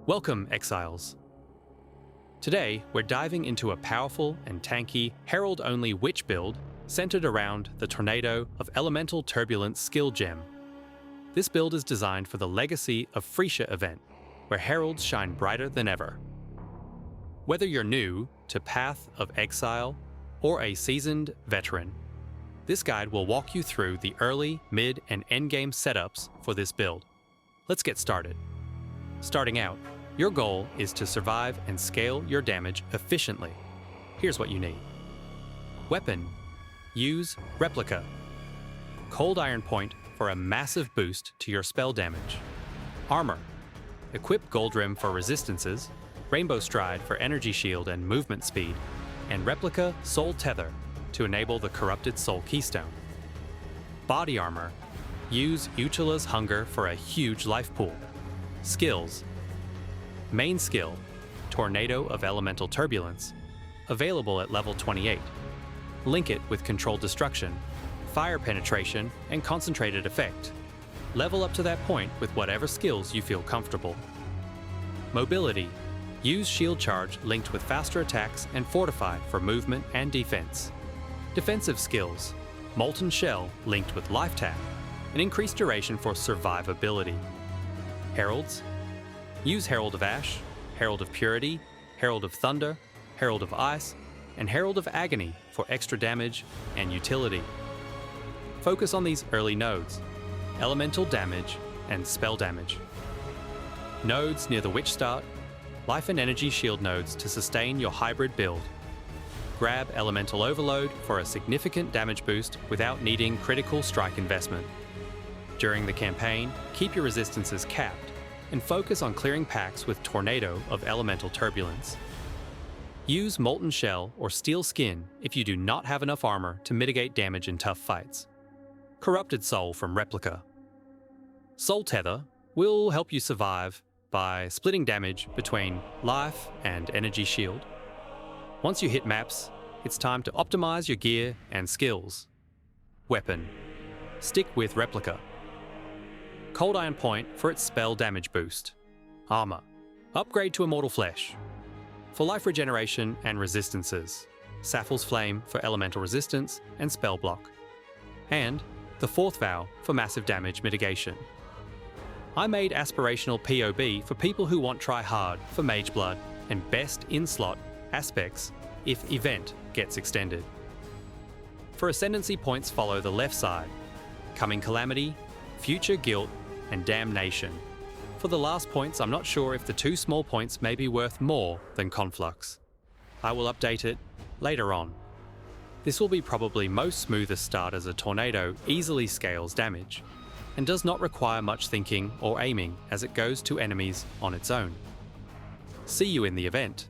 Welcome, Exiles. Today, we're diving into a powerful and tanky Herald-only witch build centered around the Tornado of Elemental Turbulence skill gem. This build is designed for the Legacy of Phrecia event, where Heralds shine brighter than ever. Whether you're new to Path of Exile or a seasoned veteran, this guide will walk you through the early, mid, and endgame setups for this build. Let's get started. Starting out, your goal is to survive and scale your damage efficiently. Here's what you need. Weapon. Use Replica. Cold Iron Point for a massive boost to your spell damage. Armor. Equip Gold Rim for resistances, Rainbow Stride for energy shield and movement speed, and Replica Soul Tether to enable the Corrupted Soul Keystone. Body Armor. Use Utula's Hunger for a huge life pool. Skills. Main skill, Tornado of Elemental Turbulence, available at level 28. Link it with Controlled Destruction, Fire Penetration, and Concentrated Effect. Level up to that point with whatever skills you feel comfortable. Mobility. Use Shield Charge linked with faster attacks and Fortify for movement and defense. Defensive skills. Molten Shell linked with Life Tap, and increased duration for survivability. Heralds. Use Herald of Ash, Herald of Purity, Herald of Thunder, Herald of Ice, and Herald of Agony for extra damage and utility. Focus on these early nodes, elemental damage and spell damage. Nodes near the Witch Start, life and energy shield nodes to sustain your hybrid build. Grab Elemental Overload for a significant damage boost without needing critical strike investment. During the campaign, keep your resistances capped and focus on clearing packs with Tornado of Elemental Turbulence. Use Molten Shell or Steel Skin if you do not have enough armor to mitigate damage in tough fights. Corrupted Soul from Replica. Soul Tether will help you survive by splitting damage between life and energy shield. Once you hit maps, it's time to optimize your gear and skills. Weapon. Stick with Replica. Cold Iron Point for its spell damage boost. Armor. Upgrade to Immortal Flesh. For life regeneration and resistances. Sapphal's Flame for elemental resistance and spell block. And the Fourth Vow for massive damage mitigation. I made Aspirational PoB for people who want try hard for Mage Blood and best in-slot aspects if event gets extended. For Ascendancy points, follow the left side. Coming Calamity, Future Guilt, and Damnation. For the last points, I'm not sure if the two small points may be worth more than Conflux. I will update it later on. This will be probably most smoothest start as a Tornado easily scales damage, and does not require much thinking or aiming as it goes to enemies on its own. See you in the event.